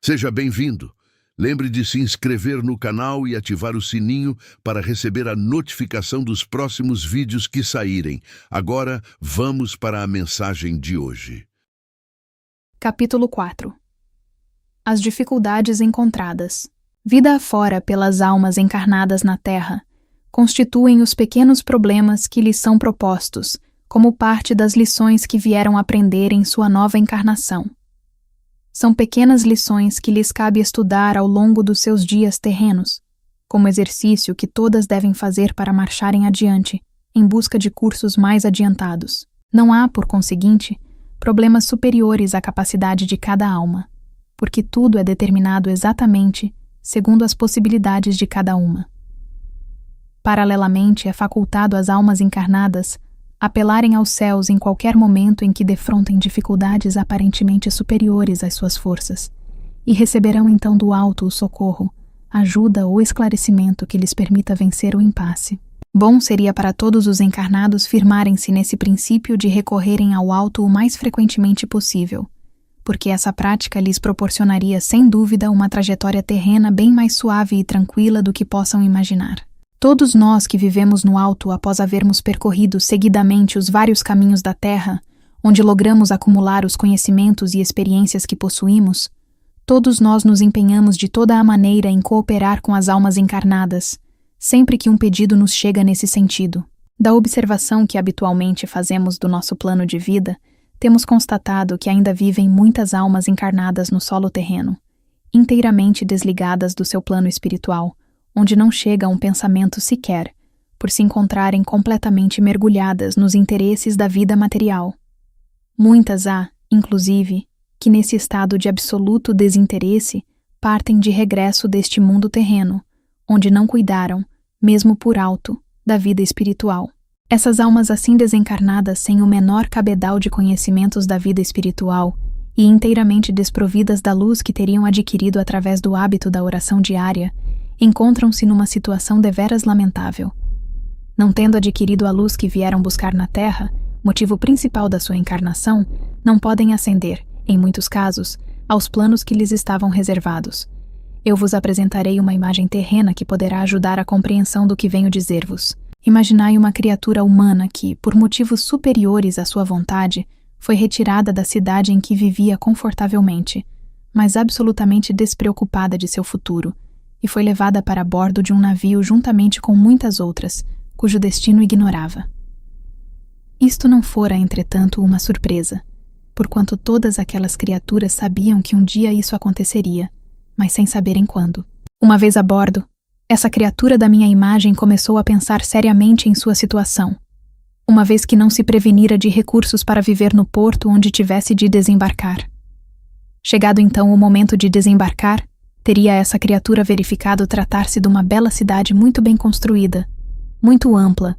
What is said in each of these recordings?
Seja bem-vindo. Lembre de se inscrever no canal e ativar o sininho para receber a notificação dos próximos vídeos que saírem. Agora, vamos para a mensagem de hoje. Capítulo 4. As dificuldades encontradas. Vida afora pelas almas encarnadas na Terra constituem os pequenos problemas que lhes são propostos, como parte das lições que vieram aprender em sua nova encarnação. São pequenas lições que lhes cabe estudar ao longo dos seus dias terrenos, como exercício que todas devem fazer para marcharem adiante, em busca de cursos mais adiantados. Não há, por conseguinte, problemas superiores à capacidade de cada alma, porque tudo é determinado exatamente segundo as possibilidades de cada uma. Paralelamente, é facultado às almas encarnadas apelarem aos céus em qualquer momento em que defrontem dificuldades aparentemente superiores às suas forças, e receberão então do alto o socorro, ajuda ou esclarecimento que lhes permita vencer o impasse. Bom seria para todos os encarnados firmarem-se nesse princípio de recorrerem ao alto o mais frequentemente possível, porque essa prática lhes proporcionaria sem dúvida uma trajetória terrena bem mais suave e tranquila do que possam imaginar. Todos nós que vivemos no alto após havermos percorrido seguidamente os vários caminhos da Terra, onde logramos acumular os conhecimentos e experiências que possuímos, todos nós nos empenhamos de toda a maneira em cooperar com as almas encarnadas, sempre que um pedido nos chega nesse sentido. Da observação que habitualmente fazemos do nosso plano de vida, temos constatado que ainda vivem muitas almas encarnadas no solo terreno, inteiramente desligadas do seu plano espiritual, onde não chega um pensamento sequer, por se encontrarem completamente mergulhadas nos interesses da vida material. Muitas há, inclusive, que nesse estado de absoluto desinteresse partem de regresso deste mundo terreno, onde não cuidaram, mesmo por alto, da vida espiritual. Essas almas assim desencarnadas sem o menor cabedal de conhecimentos da vida espiritual e inteiramente desprovidas da luz que teriam adquirido através do hábito da oração diária, encontram-se numa situação deveras lamentável. Não tendo adquirido a luz que vieram buscar na Terra, motivo principal da sua encarnação, não podem ascender, em muitos casos, aos planos que lhes estavam reservados. Eu vos apresentarei uma imagem terrena que poderá ajudar a compreensão do que venho dizer-vos. Imaginai uma criatura humana que, por motivos superiores à sua vontade, foi retirada da cidade em que vivia confortavelmente, mas absolutamente despreocupada de seu futuro, e foi levada para bordo de um navio juntamente com muitas outras, cujo destino ignorava. Isto não fora, entretanto, uma surpresa, porquanto todas aquelas criaturas sabiam que um dia isso aconteceria, mas sem saberem quando. Uma vez a bordo, essa criatura da minha imagem começou a pensar seriamente em sua situação, uma vez que não se prevenira de recursos para viver no porto onde tivesse de desembarcar. Chegado então o momento de desembarcar, teria essa criatura verificado tratar-se de uma bela cidade muito bem construída, muito ampla,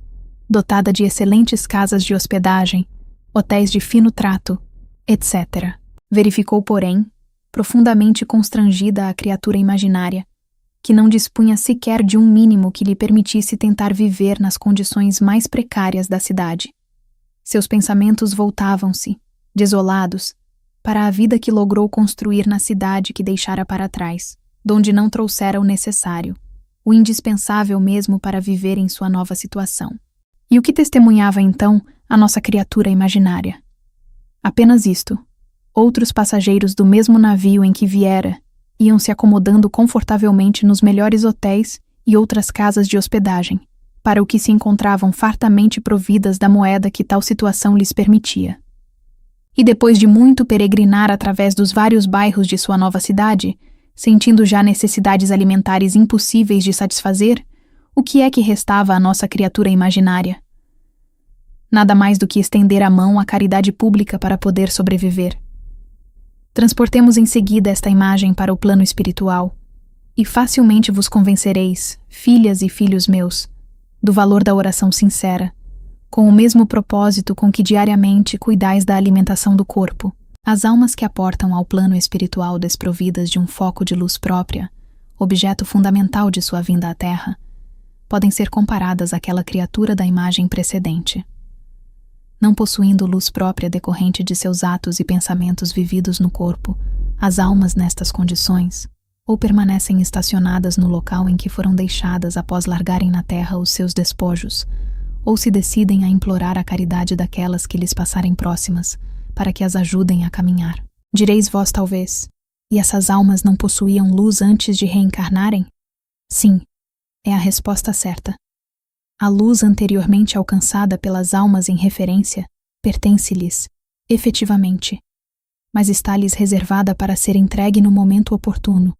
dotada de excelentes casas de hospedagem, hotéis de fino trato, etc. Verificou, porém, profundamente constrangida a criatura imaginária, que não dispunha sequer de um mínimo que lhe permitisse tentar viver nas condições mais precárias da cidade. Seus pensamentos voltavam-se, desolados, para a vida que logrou construir na cidade que deixara para trás, donde não trouxera o necessário, o indispensável mesmo para viver em sua nova situação. E o que testemunhava então a nossa criatura imaginária? Apenas isto: outros passageiros do mesmo navio em que viera iam se acomodando confortavelmente nos melhores hotéis e outras casas de hospedagem, para o que se encontravam fartamente providas da moeda que tal situação lhes permitia. E depois de muito peregrinar através dos vários bairros de sua nova cidade, sentindo já necessidades alimentares impossíveis de satisfazer, o que é que restava à nossa criatura imaginária? Nada mais do que estender a mão à caridade pública para poder sobreviver. Transportemos em seguida esta imagem para o plano espiritual, e facilmente vos convencereis, filhas e filhos meus, do valor da oração sincera, com o mesmo propósito com que diariamente cuidais da alimentação do corpo. As almas que aportam ao plano espiritual desprovidas de um foco de luz própria, objeto fundamental de sua vinda à Terra, podem ser comparadas àquela criatura da imagem precedente. Não possuindo luz própria decorrente de seus atos e pensamentos vividos no corpo, As almas nestas condições ou permanecem estacionadas no local em que foram deixadas após largarem na terra os seus despojos, ou se decidem a implorar a caridade daquelas que lhes passarem próximas, para que as ajudem a caminhar. Direis vós talvez, e essas almas não possuíam luz antes de reencarnarem? Sim, é a resposta certa. A luz anteriormente alcançada pelas almas em referência pertence-lhes, efetivamente, mas está-lhes reservada para ser entregue no momento oportuno.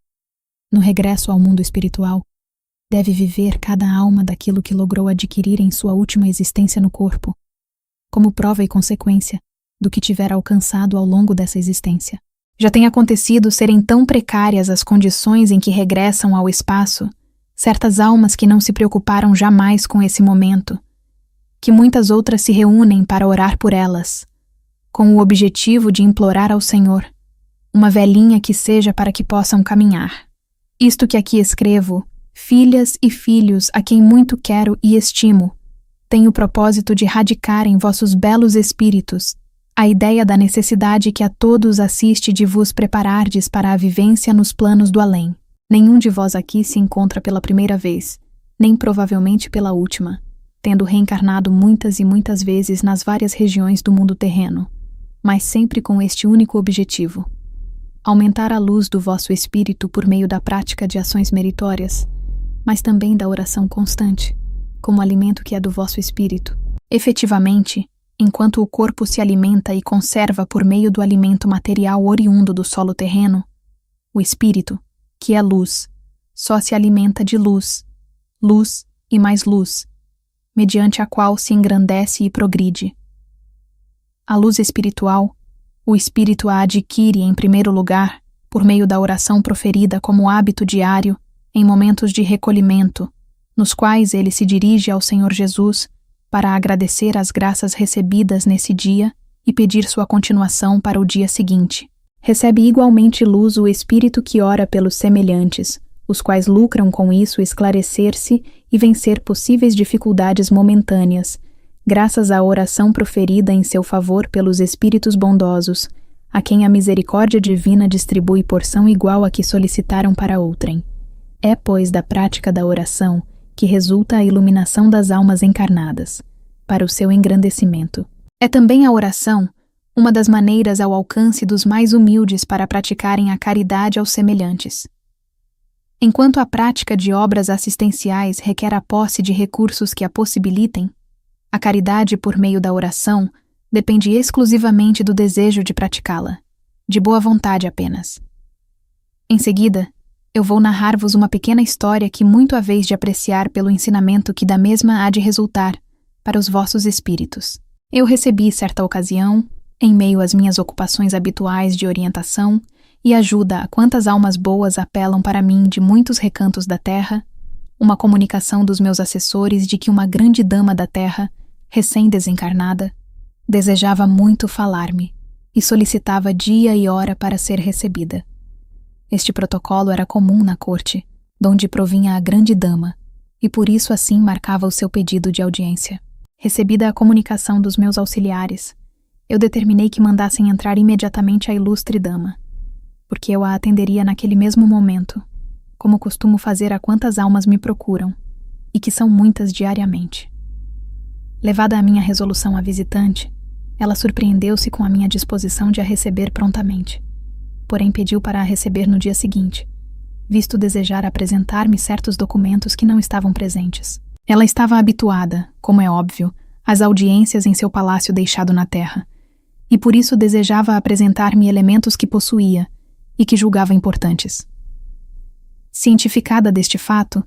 No regresso ao mundo espiritual, deve viver cada alma daquilo que logrou adquirir em sua última existência no corpo, como prova e consequência do que tiver alcançado ao longo dessa existência. Já tem acontecido serem tão precárias as condições em que regressam ao espaço, certas almas que não se preocuparam jamais com esse momento, que muitas outras se reúnem para orar por elas, com o objetivo de implorar ao Senhor uma velhinha que seja para que possam caminhar. Isto que aqui escrevo, filhas e filhos a quem muito quero e estimo, tem o propósito de radicar em vossos belos espíritos a ideia da necessidade que a todos assiste de vos preparardes para a vivência nos planos do além. Nenhum de vós aqui se encontra pela primeira vez, nem provavelmente pela última, tendo reencarnado muitas e muitas vezes nas várias regiões do mundo terreno, mas sempre com este único objetivo: aumentar a luz do vosso espírito por meio da prática de ações meritórias, mas também da oração constante, como alimento que é do vosso espírito. Efetivamente, enquanto o corpo se alimenta e conserva por meio do alimento material oriundo do solo terreno, o espírito, que é luz, só se alimenta de luz, luz e mais luz, mediante a qual se engrandece e progride. A luz espiritual, o espírito a adquire em primeiro lugar por meio da oração proferida como hábito diário em momentos de recolhimento, nos quais ele se dirige ao Senhor Jesus para agradecer as graças recebidas nesse dia e pedir sua continuação para o dia seguinte. Recebe igualmente luz o espírito que ora pelos semelhantes, os quais lucram com isso esclarecer-se e vencer possíveis dificuldades momentâneas, graças à oração proferida em seu favor pelos espíritos bondosos, a quem a misericórdia divina distribui porção igual a que solicitaram para outrem. É, pois, da prática da oração que resulta a iluminação das almas encarnadas, para o seu engrandecimento. É também a oração uma das maneiras ao alcance dos mais humildes para praticarem a caridade aos semelhantes. Enquanto a prática de obras assistenciais requer a posse de recursos que a possibilitem, a caridade por meio da oração depende exclusivamente do desejo de praticá-la, de boa vontade apenas. Em seguida, eu vou narrar-vos uma pequena história que muito haveis de apreciar pelo ensinamento que da mesma há de resultar para os vossos espíritos. Eu recebi, certa ocasião, em meio às minhas ocupações habituais de orientação e ajuda a quantas almas boas apelam para mim de muitos recantos da terra, uma comunicação dos meus assessores de que uma grande dama da terra, recém-desencarnada, desejava muito falar-me e solicitava dia e hora para ser recebida. Este protocolo era comum na corte, donde provinha a grande dama, e por isso assim marcava o seu pedido de audiência. Recebida a comunicação dos meus auxiliares, eu determinei que mandassem entrar imediatamente a ilustre dama, porque eu a atenderia naquele mesmo momento, como costumo fazer a quantas almas me procuram, e que são muitas diariamente. Levada a minha resolução à visitante, ela surpreendeu-se com a minha disposição de a receber prontamente, porém pediu para a receber no dia seguinte, visto desejar apresentar-me certos documentos que não estavam presentes. Ela estava habituada, como é óbvio, às audiências em seu palácio deixado na terra, e por isso desejava apresentar-me elementos que possuía e que julgava importantes. Cientificada deste fato,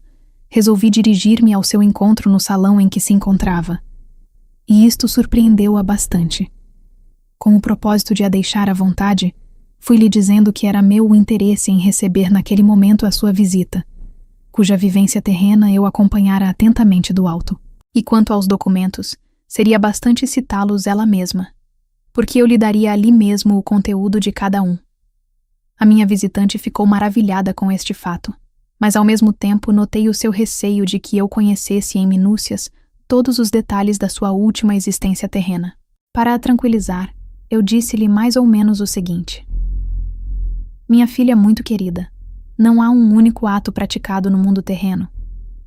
resolvi dirigir-me ao seu encontro no salão em que se encontrava, e isto surpreendeu-a bastante. Com o propósito de a deixar à vontade, fui-lhe dizendo que era meu o interesse em receber naquele momento a sua visita, cuja vivência terrena eu acompanhara atentamente do alto. E quanto aos documentos, seria bastante citá-los ela mesma, porque eu lhe daria ali mesmo o conteúdo de cada um. A minha visitante ficou maravilhada com este fato, mas ao mesmo tempo notei o seu receio de que eu conhecesse em minúcias todos os detalhes da sua última existência terrena. Para a tranquilizar, eu disse-lhe mais ou menos o seguinte: Minha filha muito querida, não há um único ato praticado no mundo terreno,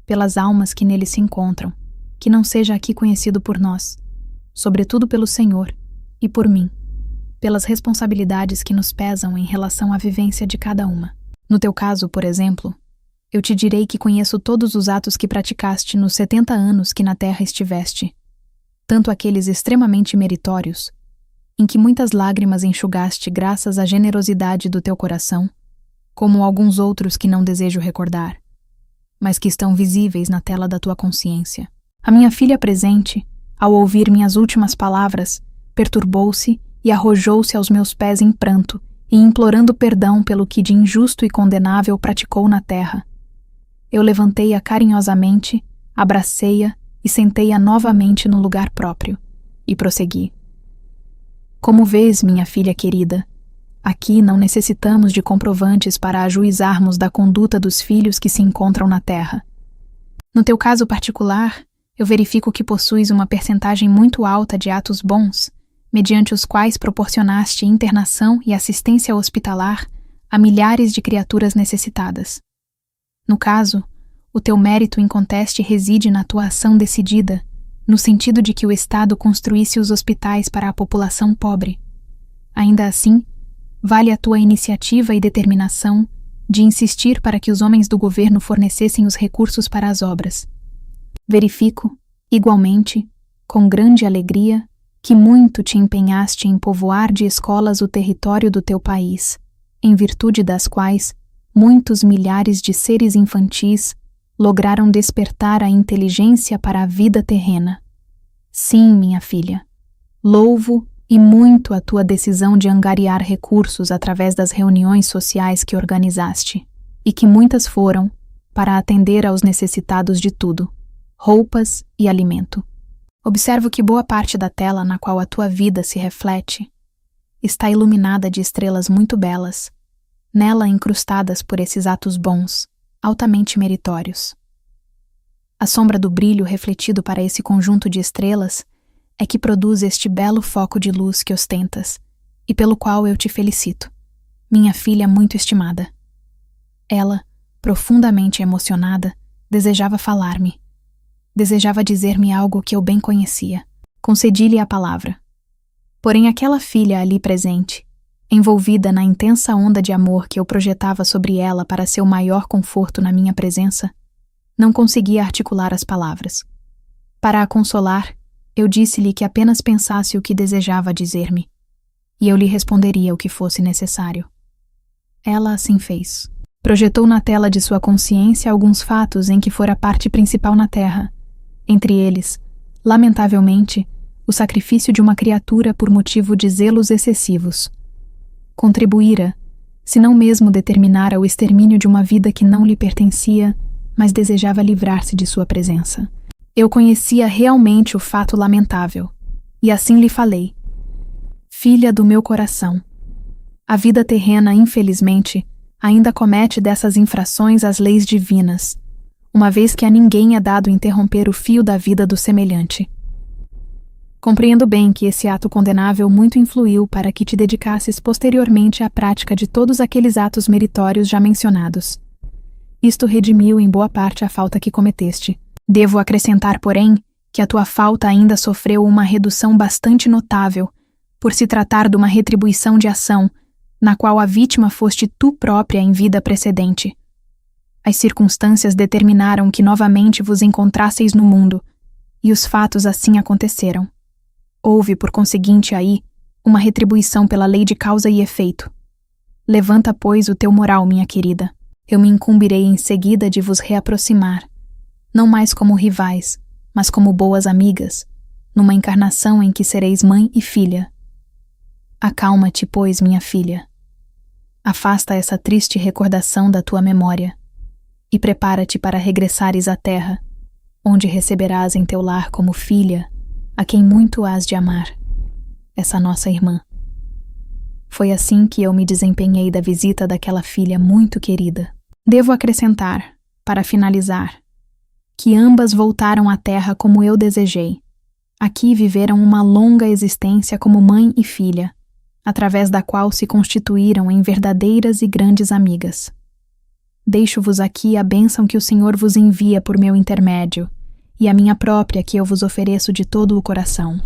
pelas almas que nele se encontram, que não seja aqui conhecido por nós, sobretudo pelo Senhor e por mim, pelas responsabilidades que nos pesam em relação à vivência de cada uma. No teu caso, por exemplo, eu te direi que conheço todos os atos que praticaste nos 70 anos que na terra estiveste, tanto aqueles extremamente meritórios, em que muitas lágrimas enxugaste graças à generosidade do teu coração, como alguns outros que não desejo recordar, mas que estão visíveis na tela da tua consciência. A minha filha presente, ao ouvir minhas últimas palavras, perturbou-se e arrojou-se aos meus pés em pranto e implorando perdão pelo que de injusto e condenável praticou na terra. Eu levantei-a carinhosamente, abracei-a e sentei-a novamente no lugar próprio, e prossegui. Como vês, minha filha querida, aqui não necessitamos de comprovantes para ajuizarmos da conduta dos filhos que se encontram na terra. No teu caso particular, eu verifico que possuis uma percentagem muito alta de atos bons, mediante os quais proporcionaste internação e assistência hospitalar a milhares de criaturas necessitadas. No caso, o teu mérito inconteste reside na tua ação decidida, no sentido de que o Estado construísse os hospitais para a população pobre. Ainda assim, vale a tua iniciativa e determinação de insistir para que os homens do governo fornecessem os recursos para as obras. Verifico, igualmente, com grande alegria, que muito te empenhaste em povoar de escolas o território do teu país, em virtude das quais muitos milhares de seres infantis lograram despertar a inteligência para a vida terrena. Sim, minha filha, louvo e muito a tua decisão de angariar recursos através das reuniões sociais que organizaste, e que muitas foram para atender aos necessitados de tudo, roupas e alimento. Observo que boa parte da tela na qual a tua vida se reflete está iluminada de estrelas muito belas, nela incrustadas por esses atos bons, altamente meritórios. A sombra do brilho refletido para esse conjunto de estrelas é que produz este belo foco de luz que ostentas, e pelo qual eu te felicito, minha filha muito estimada. Ela, profundamente emocionada, desejava falar-me. Desejava dizer-me algo que eu bem conhecia. Concedi-lhe a palavra. Porém, aquela filha ali presente, envolvida na intensa onda de amor que eu projetava sobre ela para seu maior conforto na minha presença, não conseguia articular as palavras. Para a consolar, eu disse-lhe que apenas pensasse o que desejava dizer-me, e eu lhe responderia o que fosse necessário. Ela assim fez. Projetou na tela de sua consciência alguns fatos em que fora parte principal na terra, entre eles, lamentavelmente, o sacrifício de uma criatura por motivo de zelos excessivos. Contribuíra, se não mesmo determinara o extermínio de uma vida que não lhe pertencia, mas desejava livrar-se de sua presença. Eu conhecia realmente o fato lamentável, e assim lhe falei. Filha do meu coração, a vida terrena, infelizmente, ainda comete dessas infrações às leis divinas, uma vez que a ninguém é dado interromper o fio da vida do semelhante. Compreendo bem que esse ato condenável muito influiu para que te dedicasses posteriormente à prática de todos aqueles atos meritórios já mencionados. Isto redimiu em boa parte a falta que cometeste. Devo acrescentar, porém, que a tua falta ainda sofreu uma redução bastante notável, por se tratar de uma retribuição de ação, na qual a vítima foste tu própria em vida precedente. As circunstâncias determinaram que novamente vos encontrasseis no mundo, e os fatos assim aconteceram. Houve, por conseguinte, aí, uma retribuição pela lei de causa e efeito. Levanta, pois, o teu moral, minha querida. Eu me incumbirei em seguida de vos reaproximar, não mais como rivais, mas como boas amigas, numa encarnação em que sereis mãe e filha. Acalma-te, pois, minha filha. Afasta essa triste recordação da tua memória e prepara-te para regressares à terra, onde receberás em teu lar como filha a quem muito hás de amar, essa nossa irmã. Foi assim que eu me desempenhei da visita daquela filha muito querida. Devo acrescentar, para finalizar, que ambas voltaram à terra como eu desejei. Aqui viveram uma longa existência como mãe e filha, através da qual se constituíram em verdadeiras e grandes amigas. Deixo-vos aqui a bênção que o Senhor vos envia por meu intermédio, e a minha própria que eu vos ofereço de todo o coração.